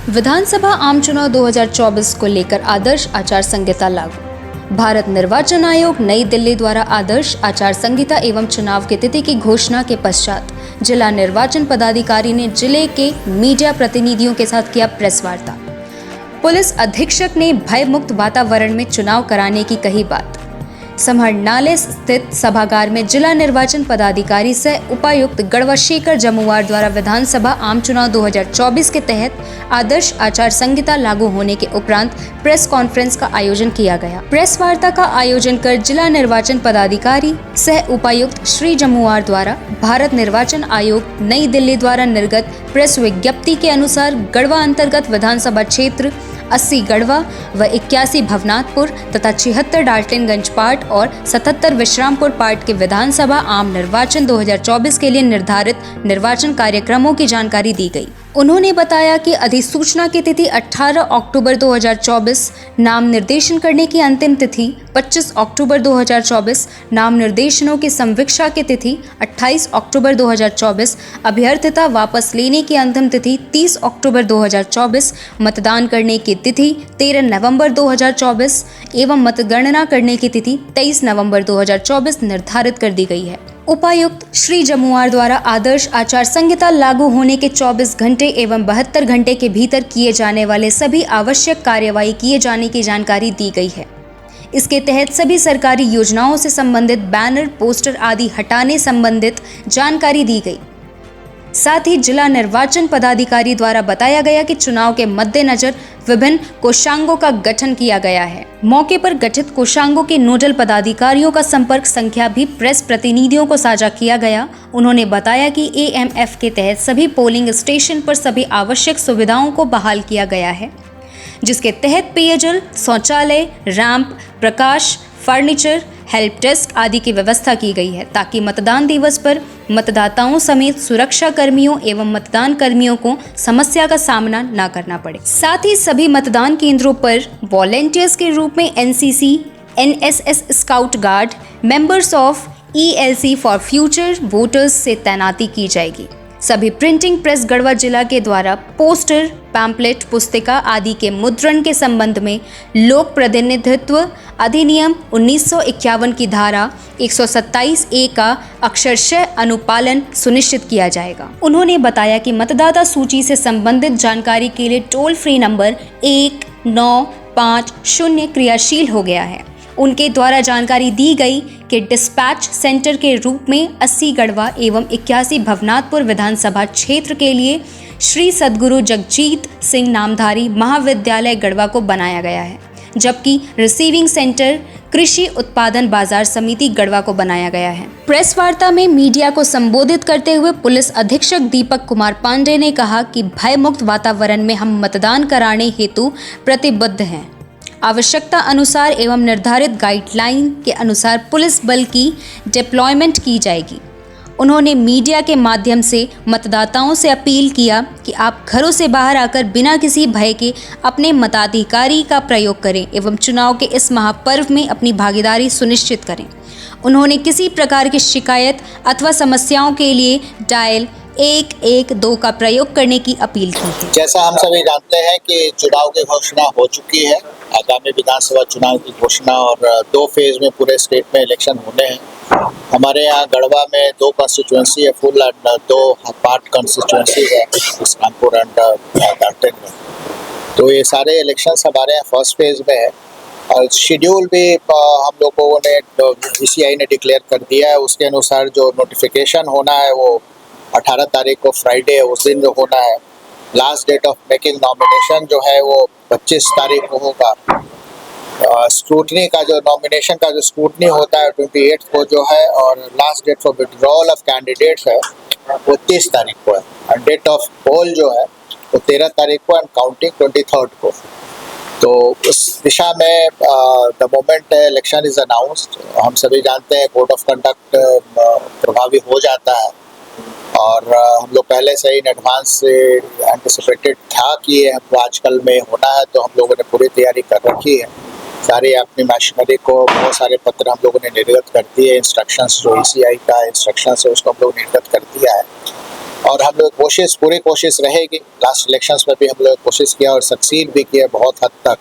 विधानसभा आम चुनाव 2024 को लेकर आदर्श आचार संहिता लागू। भारत निर्वाचन आयोग नई दिल्ली द्वारा आदर्श आचार संहिता एवं चुनाव की तिथि की घोषणा के पश्चात जिला निर्वाचन पदाधिकारी ने जिले के मीडिया प्रतिनिधियों के साथ किया प्रेस वार्ता। पुलिस अधीक्षक ने भय मुक्त वातावरण में चुनाव कराने की कही बात। समहरणालय स्थित सभागार में जिला निर्वाचन पदाधिकारी सह उपायुक्त गढ़वा शेखर जमुआर द्वारा विधानसभा आम चुनाव 2024 के तहत आदर्श आचार संहिता लागू होने के उपरांत प्रेस कॉन्फ्रेंस का आयोजन किया गया। प्रेस वार्ता का आयोजन कर जिला निर्वाचन पदाधिकारी सह उपायुक्त श्री जमुआर द्वारा भारत निर्वाचन आयोग नई दिल्ली द्वारा निर्गत प्रेस विज्ञप्ति के अनुसार गढ़वा अंतर्गत विधानसभा क्षेत्र 80 गढ़वा व 81 भवनाथपुर तथा 76 डाल्टनगंज पार्ट और 77 विश्रामपुर पार्ट के विधानसभा आम निर्वाचन 2024 के लिए निर्धारित निर्वाचन कार्यक्रमों की जानकारी दी गई। उन्होंने बताया कि अधिसूचना की तिथि 18 अक्टूबर 2024, नाम निर्देशन करने की अंतिम तिथि 25 अक्टूबर 2024, नाम निर्देशनों की संवीक्षा की तिथि 28 अक्टूबर 2024, अभ्यर्थिता वापस लेने की अंतिम तिथि 30 अक्टूबर 2024, मतदान करने की तिथि 13 नवंबर 2024 एवं मतगणना करने की तिथि 23 नवंबर 2024 निर्धारित कर दी गई है। उपायुक्त श्री जमुआर द्वारा आदर्श आचार संहिता लागू होने के 24 घंटे एवं 72 घंटे के भीतर किए जाने वाले सभी आवश्यक कार्यवाही किए जाने की जानकारी दी गई है। इसके तहत सभी सरकारी योजनाओं से संबंधित बैनर, पोस्टर आदि हटाने संबंधित जानकारी दी गई। साथ ही जिला निर्वाचन पदाधिकारी द्वारा बताया गया कि चुनाव के मद्देनजर विभिन्न कोषांगों का गठन किया गया है। मौके पर गठित कोषांगों के नोडल पदाधिकारियों का संपर्क संख्या भी प्रेस प्रतिनिधियों को साझा किया गया। उन्होंने बताया कि AMF के तहत सभी पोलिंग स्टेशन पर सभी आवश्यक सुविधाओं को बहाल किया गया है, जिसके तहत पेयजल, शौचालय, रैंप, प्रकाश, फर्नीचर, हेल्प डेस्क आदि की व्यवस्था की गई है, ताकि मतदान दिवस पर मतदाताओं समेत सुरक्षा कर्मियों एवं मतदान कर्मियों को समस्या का सामना न करना पड़े। साथ ही सभी मतदान केंद्रों पर वॉलेंटियर्स के रूप में NCC, NSS scout guard, members of ELC for future voters से तैनाती की जाएगी। सभी प्रिंटिंग प्रेस गढ़वा जिला के द्वारा पोस्टर, पैम्पलेट, पुस्तिका आदि के मुद्रण के संबंध में लोक प्रतिनिधित्व अधिनियम 1951 की धारा 127A का अक्षरशः अनुपालन सुनिश्चित किया जाएगा। उन्होंने बताया कि मतदाता सूची से संबंधित जानकारी के लिए टोल फ्री नंबर 1950 क्रियाशील हो गया है। उनके द्वारा जानकारी दी गई कि डिस्पैच सेंटर के रूप में 80 गढ़वा एवं 81 भवनाथपुर विधानसभा क्षेत्र के लिए श्री सद्गुरु जगजीत सिंह नामधारी महाविद्यालय गढ़वा को बनाया गया है, जबकि रिसीविंग सेंटर कृषि उत्पादन बाजार समिति गढ़वा को बनाया गया है। प्रेस वार्ता में मीडिया को संबोधित करते हुए पुलिस अधीक्षक दीपक कुमार पांडे ने कहा कि भय मुक्त वातावरण में हम मतदान कराने हेतु प्रतिबद्ध हैं। आवश्यकता अनुसार एवं निर्धारित गाइडलाइन के अनुसार पुलिस बल की डिप्लॉयमेंट की जाएगी। उन्होंने मीडिया के माध्यम से मतदाताओं से अपील किया कि आप घरों से बाहर आकर बिना किसी भय के अपने मताधिकारी का प्रयोग करें एवं चुनाव के इस महापर्व में अपनी भागीदारी सुनिश्चित करें। उन्होंने किसी प्रकार की शिकायत अथवा समस्याओं के लिए डायल 112 का प्रयोग करने की अपील की है। जैसा हम सभी जानते हैं कि चुनाव की घोषणा हो चुकी है, आगामी विधानसभा चुनाव की घोषणा, और 2 फेज में पूरे स्टेट में इलेक्शन होने हैं। हमारे यहाँ गढ़वा में 2 कॉन्स्टिट्यूएंसी है फुल एंड 2 पार्ट कॉन्स्टिट्यूएंसी है, इस्लामपुर एंड डाल्टन में। तो ये सारे इलेक्शंस हमारे यहाँ फर्स्ट फेज में है और शेड्यूल भी हम लोगों ने ECI ने डिक्लेयर कर दिया है। उसके अनुसार जो नोटिफिकेशन होना है वो 18 तारीख को फ्राइडे है, उस दिन जो होना है। Last date of making nomination जो है वो 25 तारीख को होगा। स्क्रूटनी का जो नॉमिनेशन का जो स्क्रूटनी होता है 28 को जो है, और last date for withdrawal of candidates है वो 30 तारीख को है, और डेट ऑफ पोल जो है वो 13 तारीख को एंड काउंटिंग 23 को। तो उस दिशा में the moment election is announced, हम सभी जानते हैं कोड ऑफ कंडक्ट प्रभावी हो जाता है, और हम लोग पहले से ही इन एडवांस से एंटिसिपेटेड था कि ये हमको आजकल में होना है, तो हम लोगों ने पूरी तैयारी कर रखी है। सारी अपनी मशीनरी को बहुत सारे पत्र हम लोगों ने निर्गत कर दिए, इंस्ट्रक्शंस जो ECI का इंस्ट्रक्शंस है उसको हम लोग निर्गत कर दिया है। और हम लोग पूरी कोशिश रहेगी। लास्ट इलेक्शंस में भी हम लोग कोशिश किया और सक्सीड भी किया बहुत हद तक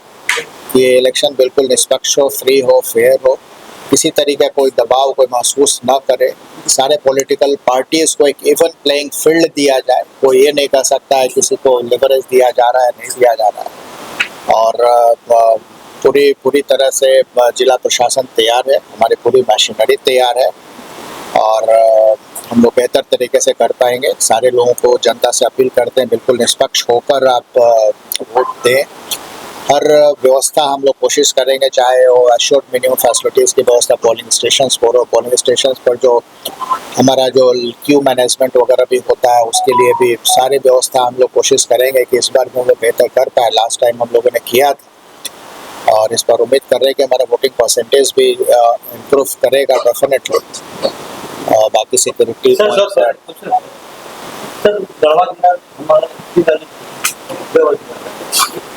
कि ये इलेक्शन बिल्कुल निष्पक्ष हो, फ्री हो, फेयर हो, किसी तरीके कोई दबाव कोई महसूस ना करे। सारे पॉलिटिकल पार्टीज को एक इवन प्लेइंग फील्ड दिया जाए। कोई ये नहीं कह सकता है किसी को लिवरेज दिया जा रहा है, नहीं दिया जा रहा है। और पूरी तरह से जिला प्रशासन तैयार है, हमारी पूरी मशीनरी तैयार है और हम लोग बेहतर तरीके से कर पाएंगे। सारे लोगों को जनता से अपील करते हैं बिल्कुल निष्पक्ष होकर आप वोट दें। हर व्यवस्था हम लोग कोशिश करेंगे, चाहे वो एश्योर्ड मिनिमम फैसिलिटीज़ की व्यवस्था पोलिंग स्टेशंस पर हो, पोलिंग स्टेशंस पर जो हमारा जो क्यू मैनेजमेंट वगैरह भी होता है उसके लिए भी सारी व्यवस्था हम लोग कोशिश करेंगे कि इस बार भी हम लोग बेहतर कर पाए। लास्ट टाइम हम लोगों ने किया था और इस बार उम्मीद कर रहे हैं कि हमारा वोटिंग परसेंटेज भी इम्प्रूव करेगा डेफिनेटली। बाकी सिक्योरिटी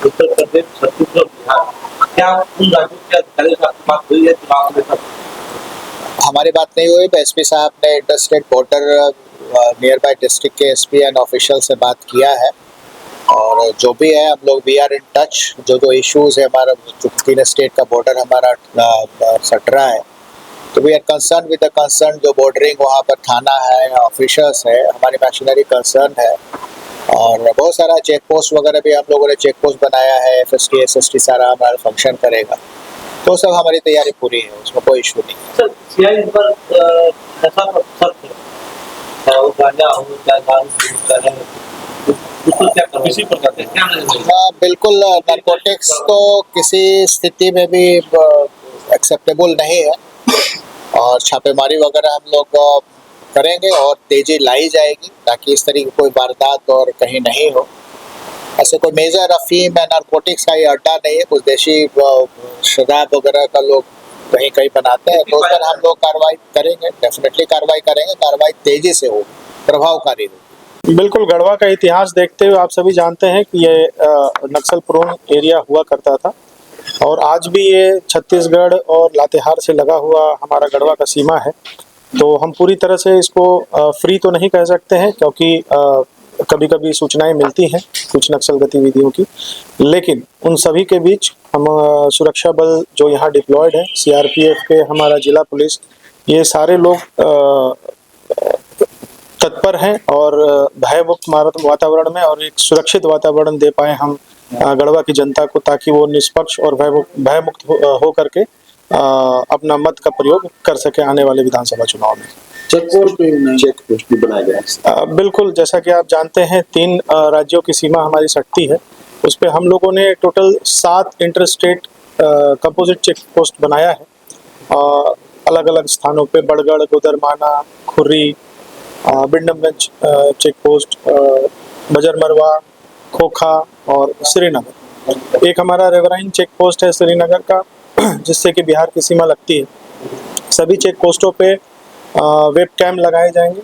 उत्तर प्रदेश, छत्तीसगढ़, बिहार, क्या उन राज्यों के अधिकारियों से आपकी बात हुई है चुनाव में? हमारी बात नहीं हुई। एसपी साहब ने inter state border near by district के एसपी एंड ऑफिशियल से बात किया है और जो भी है हम लोग वी आर इन टच। जो इश्यूज है हमारा, जो 3 स्टेट का बॉर्डर हमारा सट रहा है, तो we are concern with the concern जो बॉर्डरिंग वहाँ पर थाना है, ऑफिसर्स है, हमारी मशीनरी कंसर्न है और बहुत सारा चेक पोस्ट वगैरह भी हम लोगों ने चेक पोस्ट बनाया है। FST SST सारा हमारा फंक्शन करेगा, तो सब हमारी तैयारी पूरी है, उसमें कोई इशू नहीं है। सर, CI पर नशा प्रतिशत है, वो गांजा हो चाहे दारू हो, उसको क्या करो? किसी प्रकार से क्या? बिल्कुल नारकोटिक्स तो किसी स्थिति में भी एक्सेप्टेबल नहीं है और छापेमारी वगैरह हम लोग करेंगे और तेजी लाई जाएगी ताकि इस तरीके कोई वारदात और कहीं नहीं हो। ऐसे कोई मेजर अफीम या नारकोटिक्स का ये अड्डा नहीं है, कुछ देशी शराब वगैरह का लोग कहीं कहीं बनाते हैं, तो उस पर हम लोग कार्रवाई करेंगे, डेफिनेटली कार्रवाई करेंगे। कार्रवाई तेजी से होगी, प्रभावकारी होगी। बिल्कुल, गढ़वा का इतिहास देखते हुए आप सभी जानते हैं कि ये नक्सल प्रोन एरिया हुआ करता था और आज भी ये छत्तीसगढ़ और लातेहार से लगा हुआ हमारा गढ़वा का सीमा है। तो हम पूरी तरह से इसको फ्री तो नहीं कह सकते हैं क्योंकि कभी कभी सूचनाएं मिलती हैं कुछ नक्सल गतिविधियों की, लेकिन उन सभी के बीच हम सुरक्षा बल जो यहाँ डिप्लॉयड है, CRPF के, हमारा जिला पुलिस, ये सारे लोग तत्पर हैं और भयमुक्त वातावरण में और एक सुरक्षित वातावरण दे पाए हम गढ़वा की जनता को, ताकि वो निष्पक्ष और भयमुक्त हो करके अपना मत का प्रयोग कर सके आने वाले विधानसभा चुनाव में। चेक पोस्ट भी बनाए गए। बिल्कुल, जैसा कि आप जानते हैं 3 राज्यों की सीमा हमारी सटती है, उस पर हम लोगों ने total 7 inter state composite check post बनाया है अलग अलग स्थानों पे, बड़गढ़, गुदरमाना, खुर्री, बिंडमगंज चेक पोस्ट, बजरमरवा, खोखा और श्रीनगर। एक हमारा रेवराइन चेक पोस्ट है श्रीनगर का जिससे कि बिहार की सीमा लगती है। सभी चेक पोस्टों पे वेब कैम लगाए जाएंगे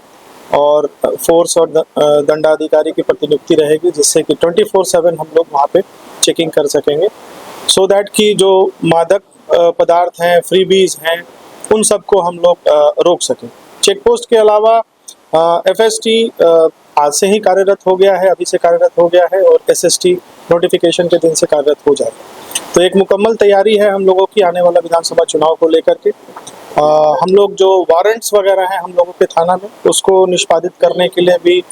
और फोर्स और दंडाधिकारी की प्रतिनियुक्ति रहेगी जिससे कि 24/7 हम लोग वहाँ पे चेकिंग कर सकेंगे, सो दैट कि जो मादक पदार्थ हैं, फ्रीबीज हैं, उन सबको हम लोग रोक सकें। चेक पोस्ट के अलावा FST आज से ही कार्यरत हो गया है, अभी से कार्यरत हो गया है और SST नोटिफिकेशन के दिन से कार्यरत हो जाएगा। तो एक मुकम्मल तैयारी है हम लोगों की आने वाला विधानसभा चुनाव को लेकर के। हम लोग जो वारंट्स वगैरह हैं हम लोगों के थाना में, उसको निष्पादित करने के लिए भी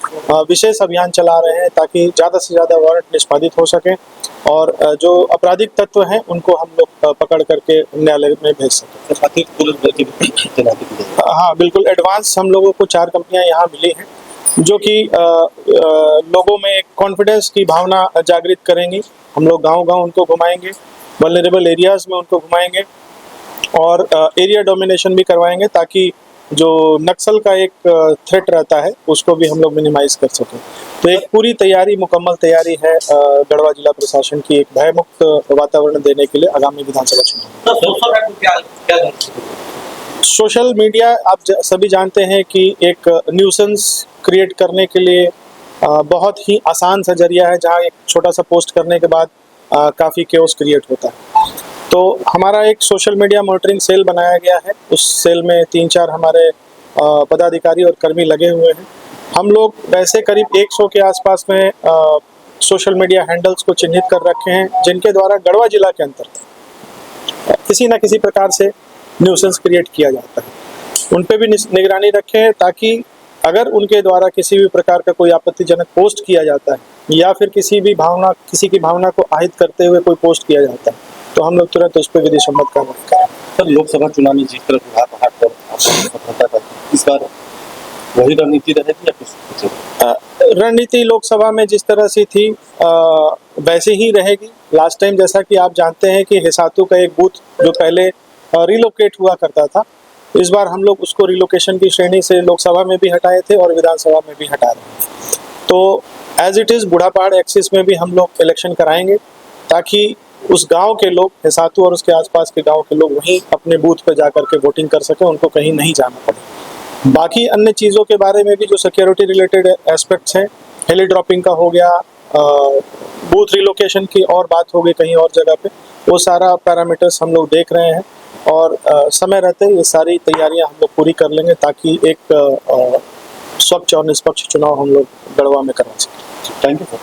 विशेष अभियान चला रहे हैं ताकि ज़्यादा से ज़्यादा वारंट निष्पादित हो सकें और जो आपराधिक तत्व हैं उनको हम लोग पकड़ करके न्यायालय में भेज सकें। हाँ बिल्कुल, एडवांस हम लोगों को 4 कंपनियां यहाँ मिली हैं जो कि लोगों में एक कॉन्फिडेंस की भावना जागृत करेंगी। हम लोग गांव-गांव उनको घुमाएंगे, वल्नरेबल एरियाज़ में उनको घुमाएंगे और एरिया डोमिनेशन भी करवाएंगे ताकि जो नक्सल का एक थ्रेट रहता है उसको भी हम लोग मिनिमाइज कर सकें। तो एक पूरी तैयारी, मुकम्मल तैयारी है गढ़वा जिला प्रशासन की एक भयमुक्त वातावरण देने के लिए आगामी विधानसभा चुनाव। सोशल मीडिया आप सभी जानते हैं कि एक न्यूसेंस क्रिएट करने के लिए बहुत ही आसान सा जरिया है, जहां एक छोटा सा पोस्ट करने के बाद काफ़ी केओस क्रिएट होता है। तो हमारा एक सोशल मीडिया मॉनिटरिंग सेल बनाया गया है, उस सेल में 3-4 हमारे पदाधिकारी और कर्मी लगे हुए हैं हम लोग वैसे करीब 100 के आसपास में सोशल मीडिया हैंडल्स को चिन्हित कर रखे हैं, जिनके द्वारा गढ़वा जिला के अंतर्गत किसी न किसी प्रकार से न्यूसेंस क्रिएट किया जाता है। उन पे भी निगरानी रखें, ताकि अगर उनके द्वारा किसी भी प्रकार का कोई आपत्तिजनक पोस्ट किया जाता है या फिर किसी की भावना को আহিत करते हुए कोई पोस्ट किया जाता है, तो हम लोग तुरंत उस पर विधि सम्मत कार्रवाई करें। सर, लोकसभा चुनाव में जिस तरह बुढ़ा पहाड़ पर सफलता था, इस बार वही रणनीति रहेगी या कुछ? रणनीति लोकसभा में जिस तरह से थी वैसे ही रहेगी। लास्ट टाइम जैसा कि आप जानते हैं कि हिसातू का एक बूथ जो पहले रिलोकेट हुआ करता था, इस बार हम लोग उसको रिलोकेशन की श्रेणी से लोकसभा में भी हटाए थे और विधानसभा में भी हटा रहे हैं। तो एज इट इज़ बूढ़ा पहाड़ एक्सिस में भी हम लोग इलेक्शन कराएंगे, ताकि उस गांव के लोग, हिसातू और उसके आसपास के गांव के लोग वहीं अपने बूथ पर जाकर के वोटिंग कर सकें, उनको कहीं नहीं जाना पड़े। बाकी अन्य चीज़ों के बारे में भी जो सिक्योरिटी रिलेटेड एस्पेक्ट्स हैं, हेली ड्रॉपिंग का हो गया, बूथ रिलोकेशन की और बात हो गई कहीं और जगह पे, वो सारा पैरामीटर्स हम लोग देख रहे हैं और समय रहते ये सारी तैयारियां हम लोग पूरी कर लेंगे, ताकि एक स्वच्छ और निष्पक्ष चुनाव हम लोग गढ़वा में करवा सकें। Thank you sir.